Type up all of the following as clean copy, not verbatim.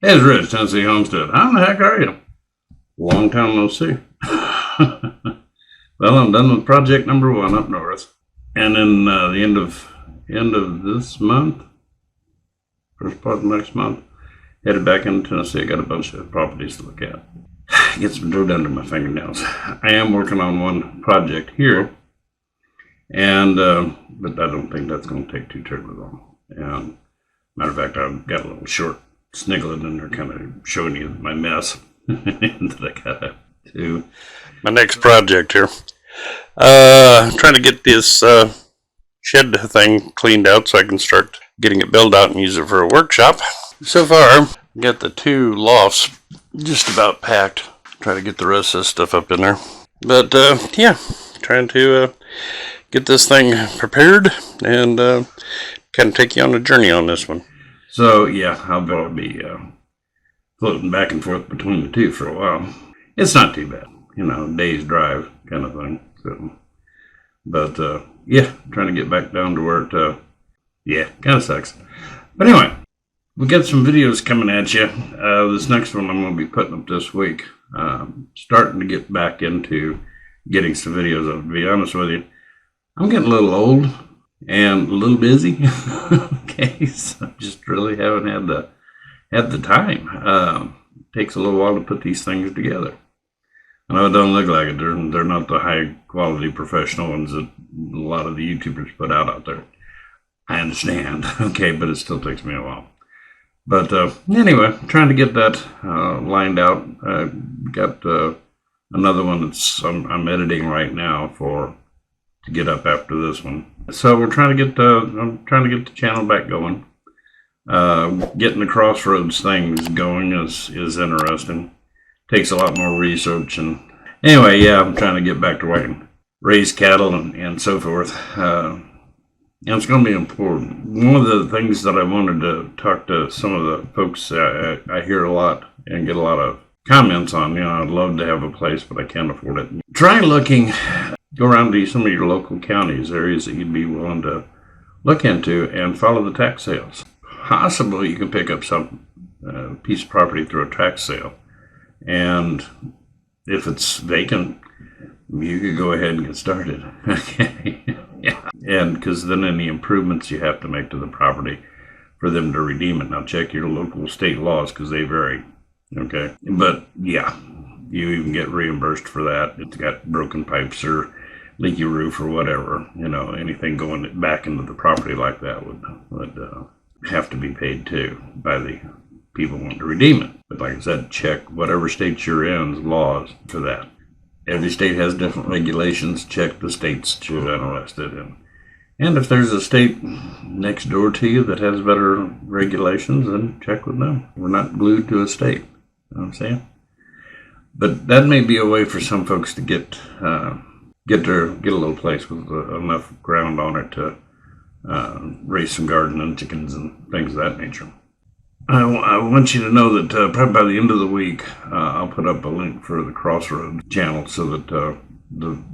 Hey, it's Rich, Tennessee Homestead. How in the heck are you? Long time no see. Well, I'm done with project number 1 up north, and then the end of this month, first part of next month, headed back into Tennessee. I got a bunch of properties to look at. Get some dirt under my fingernails. I am working on one project here, and but I don't think that's going to take too terribly long. And matter of fact, I've got a little short sniggling in there, kind of showing you my mess that I got to. My next project here. Trying to get this shed thing cleaned out so I can start getting it built out and use it for a workshop. So far, got the 2 lofts just about packed. Try to get the rest of this stuff up in there. But yeah, trying to get this thing prepared and kind of take you on a journey on this one. So yeah, I'll be floating back and forth between the 2 for a while. It's not too bad, day's drive kind of thing. So, but yeah, trying to get back down to where it, yeah, kind of sucks. But anyway, we got some videos coming at you. This next one I'm going to be putting up this week. Starting to get back into getting some videos up. To be honest with you, I'm getting a little old and a little busy. Okay, so I just really haven't had the time. Takes a little while to put these things together. I know it doesn't look like it. They're not the high quality professional ones that a lot of the YouTubers put out there. I understand, okay, but it still takes me a while. But anyway, trying to get that lined out. I've got another one I'm editing right now to get up after this one. So we're trying to get I'm trying to get the channel back going. Getting the crossroads things going is interesting. Takes a lot more research, and anyway, yeah, I'm trying to get back to where I can raise cattle and so forth. And it's going to be important. One of the things that I wanted to talk to some of the folks I hear a lot and get a lot of comments on. I'd love to have a place, but I can't afford it. Try looking. Go around to some of your local counties, areas that you'd be willing to look into, and follow the tax sales. Possibly you can pick up some piece of property through a tax sale. And if it's vacant, you could go ahead and get started. Okay. Yeah. And because then any improvements you have to make to the property for them to redeem it. Now check your local state laws because they vary. Okay. But yeah, you even get reimbursed for that. It's got broken pipes or leaky roof or whatever. Anything going back into the property like that would have to be paid too by the people wanting to redeem it. But like I said, check whatever state you're in's laws for that. Every state has different regulations. Check the states that you're interested in. And if there's a state next door to you that has better regulations, then check with them. We're not glued to a state. You know what I'm saying? But that may be a way for some folks to get a little place with enough ground on it to raise some garden and chickens and things of that nature. I want you to know that probably by the end of the week, I'll put up a link for the Crossroads channel so that the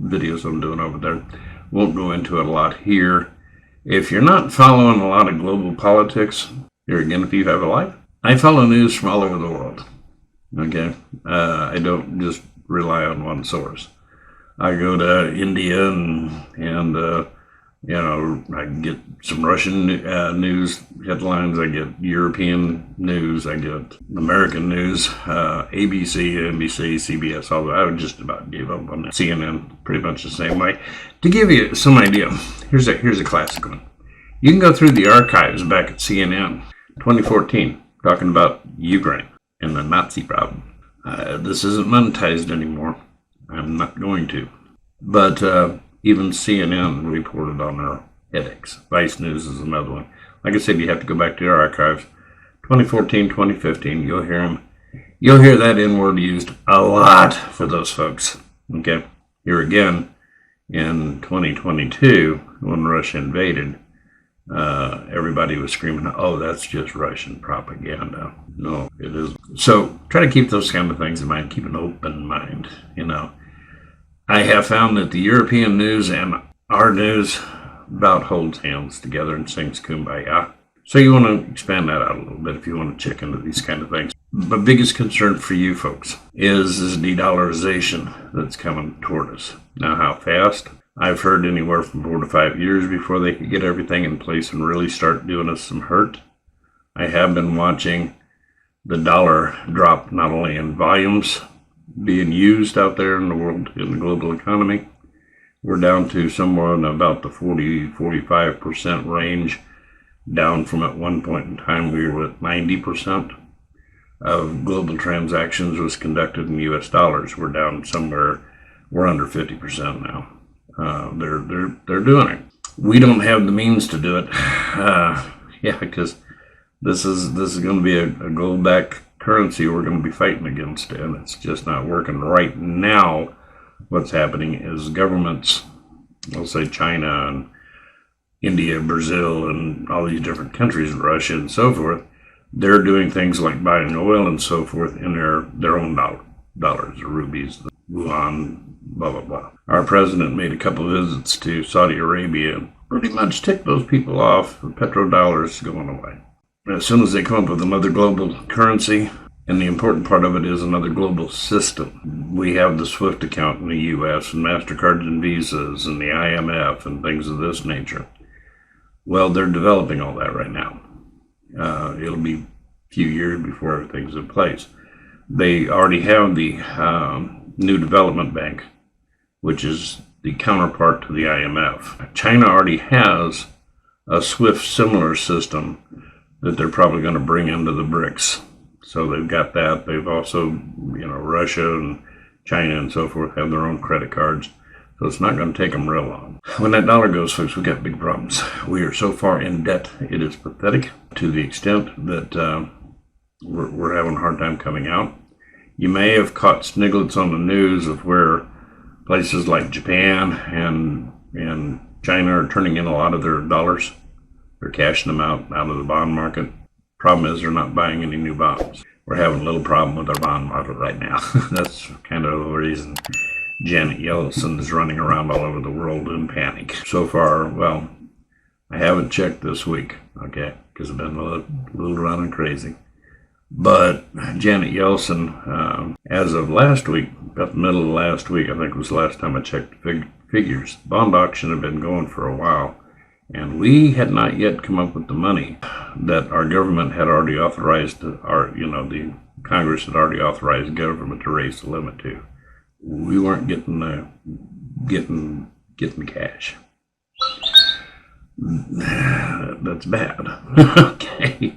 videos I'm doing over there won't go into it a lot here. If you're not following a lot of global politics, here again, if you have a life, I follow news from all over the world. Okay? I don't just rely on one source. I go to India and I get some Russian news headlines. I get European news. I get American news, ABC, NBC, CBS. Although I just about gave up on that. CNN, pretty much the same way. To give you some idea, here's a classic one. You can go through the archives back at CNN, 2014, talking about Ukraine and the Nazi problem. This isn't monetized anymore. I'm not going to, but. Even CNN reported on their headaches. Vice News is another one. Like I said, you have to go back to your archives. 2014, 2015, you'll hear that N-word used a lot for those folks. Okay? Here again, in 2022, when Russia invaded, everybody was screaming, oh, that's just Russian propaganda. No, it isn't. So try to keep those kind of things in mind. Keep an open mind, I have found that the European news and our news about holds hands together and sings Kumbaya. So you want to expand that out a little bit if you want to check into these kind of things. My biggest concern for you folks is this de-dollarization that's coming toward us. Now, how fast? I've heard anywhere from 4 to 5 years before they could get everything in place and really start doing us some hurt. I have been watching the dollar drop not only in volumes being used out there in the world, in the global economy. We're down to somewhere in about the 40-45% range, down from at one point in time we were at 90% of global transactions was conducted in U.S. dollars. We're down somewhere, we're under 50% now. They're doing it. We don't have the means to do it. Because this is going to be a gold-backed currency we're going to be fighting against, and it's just not working right now. What's happening is governments, I'll say China and India, Brazil, and all these different countries, Russia and so forth, they're doing things like buying oil and so forth in their own dollars, the rubies, the yuan, blah, blah, blah. Our president made a couple of visits to Saudi Arabia and pretty much ticked those people off. The petrodollars going away. As soon as they come up with another global currency, and the important part of it is another global system. We have the SWIFT account in the U.S. and MasterCards and Visas and the IMF and things of this nature. Well, they're developing all that right now. It'll be a few years before everything's in place. They already have the New Development Bank, which is the counterpart to the IMF. China already has a SWIFT similar system that they're probably going to bring into the BRICS. So they've got that. They've also, Russia and China and so forth have their own credit cards. So it's not going to take them real long. When that dollar goes, folks, we've got big problems. We are so far in debt, it is pathetic to the extent that we're having a hard time coming out. You may have caught snigglets on the news of where places like Japan and China are turning in a lot of their dollars. They're cashing them out of the bond market. Problem is they're not buying any new bonds. We're having a little problem with our bond market right now. That's kind of the reason Janet Yellen is running around all over the world in panic. So far, well, I haven't checked this week, okay, because I've been a little running crazy. But Janet Yellen, as of last week, about the middle of last week, I think was the last time I checked figures, bond auction had been going for a while. And we had not yet come up with the money that our government had already authorized, the Congress had already authorized government to raise the limit to. We weren't getting the cash. That's bad. Okay.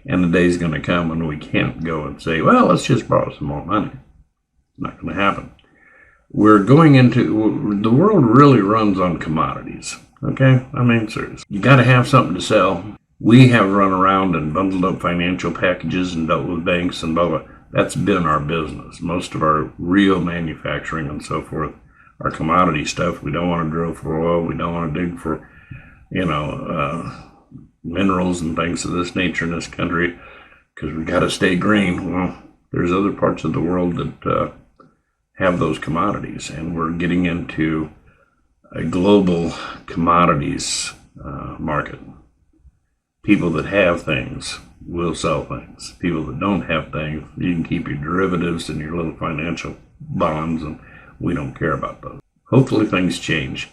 And the day's going to come when we can't go and say, well, let's just borrow some more money. It's not going to happen. We're going into, the world really runs on commodities. Okay? I mean, seriously. You got to have something to sell. We have run around and bundled up financial packages and dealt with banks and blah, blah. That's been our business. Most of our real manufacturing and so forth, our commodity stuff, we don't want to drill for oil. We don't want to dig for, minerals and things of this nature in this country because we got to stay green. Well, there's other parts of the world that have those commodities, and we're getting into a global commodities market. People that have things will sell things. People that don't have things, you can keep your derivatives and your little financial bonds, and we don't care about those. Hopefully things change.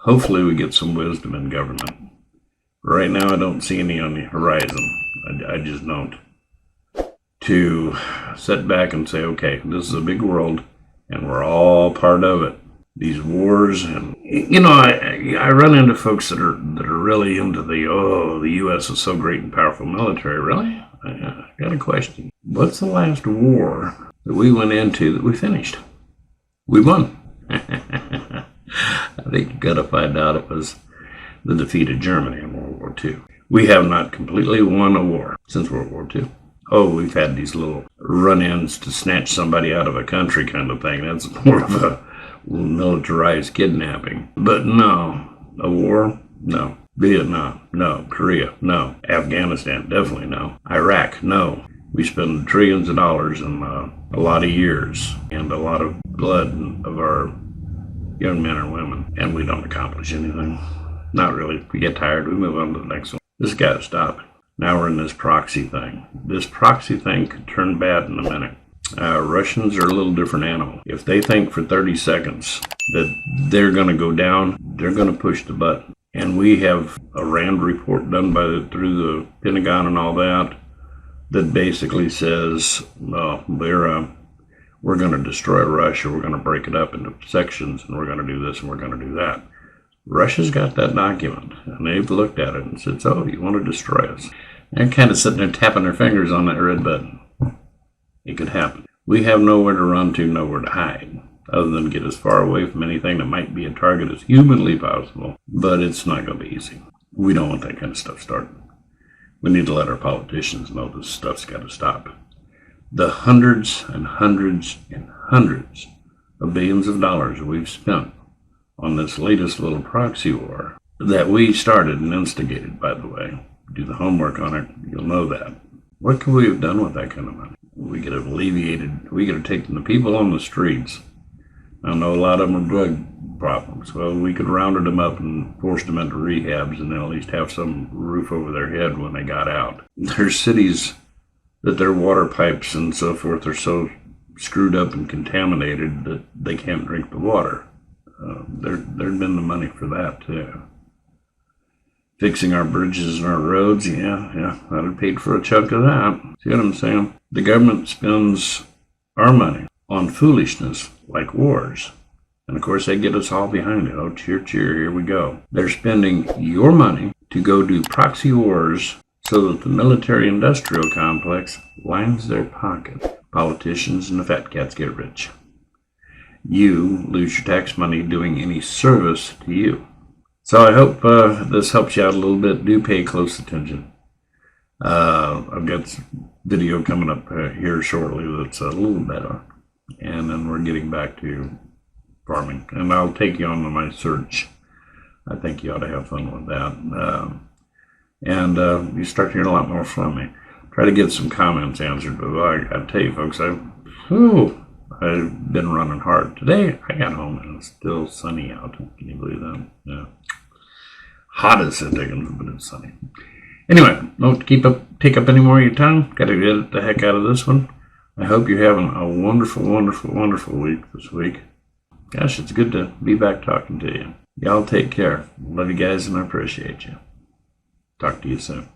Hopefully we get some wisdom in government. Right now I don't see any on the horizon. I just don't. To sit back and say, okay, this is a big world, and we're all part of it. These wars, and I run into folks that are really into the U.S. is so great and powerful military. Really, I got a question. What's the last war that we went into that we finished? We won. I think you got to find out it was the defeat of Germany in World War II. We have not completely won a war since World War II. Oh, we've had these little run-ins to snatch somebody out of a country kind of thing. That's more of a militarized kidnapping. But no. A war? No. Vietnam? No. Korea? No. Afghanistan? Definitely no. Iraq? No. We spend trillions of dollars in a lot of years and a lot of blood of our young men and women, and we don't accomplish anything. Not really. We get tired, we move on to the next one. This has got to stop. Now we're in this proxy thing. This proxy thing could turn bad in a minute. Russians are a little different animal. If they think for 30 seconds that they're going to go down, they're going to push the button. And we have a RAND report done through the Pentagon and all that basically says, well, we're going to destroy Russia. We're going to break it up into sections, and we're going to do this and we're going to do that. Russia's got that document, and they've looked at it and said, "Oh, you want to destroy us?" They're kind of sitting there tapping their fingers on that red button. It could happen. We have nowhere to run to, nowhere to hide, other than get as far away from anything that might be a target as humanly possible. But it's not going to be easy. We don't want that kind of stuff started. We need to let our politicians know this stuff's got to stop. The hundreds and hundreds and hundreds of billions of dollars we've spent on this latest little proxy war that we started and instigated, by the way. Do the homework on it, you'll know that. What could we have done with that kind of money? We could have taken the people on the streets. I know a lot of them are drug problems. Well, we could have rounded them up and forced them into rehabs and then at least have some roof over their head when they got out. There's cities that their water pipes and so forth are so screwed up and contaminated that they can't drink the water. There'd been the money for that too. Fixing our bridges and our roads, yeah, I'd have paid for a chunk of that. See what I'm saying? The government spends our money on foolishness like wars. And of course they get us all behind it. Oh, cheer, cheer, here we go. They're spending your money to go do proxy wars so that the military-industrial complex lines their pocket. Politicians and the fat cats get rich. You lose your tax money doing any service to you. So I hope this helps you out a little bit. Do pay close attention. I've got some video coming up here shortly that's a little better. And then we're getting back to farming. And I'll take you on my search. I think you ought to have fun with that. And you start hearing a lot more from me. Try to get some comments answered. But I got to tell you, folks, I've been running hard. Today, I got home and it's still sunny out. Can you believe that? Yeah. Hot as it is, but it's sunny. Anyway, don't take up any more of your time. Got to get the heck out of this one. I hope you're having a wonderful, wonderful, wonderful week this week. Gosh, it's good to be back talking to you. Y'all take care. Love you guys and I appreciate you. Talk to you soon.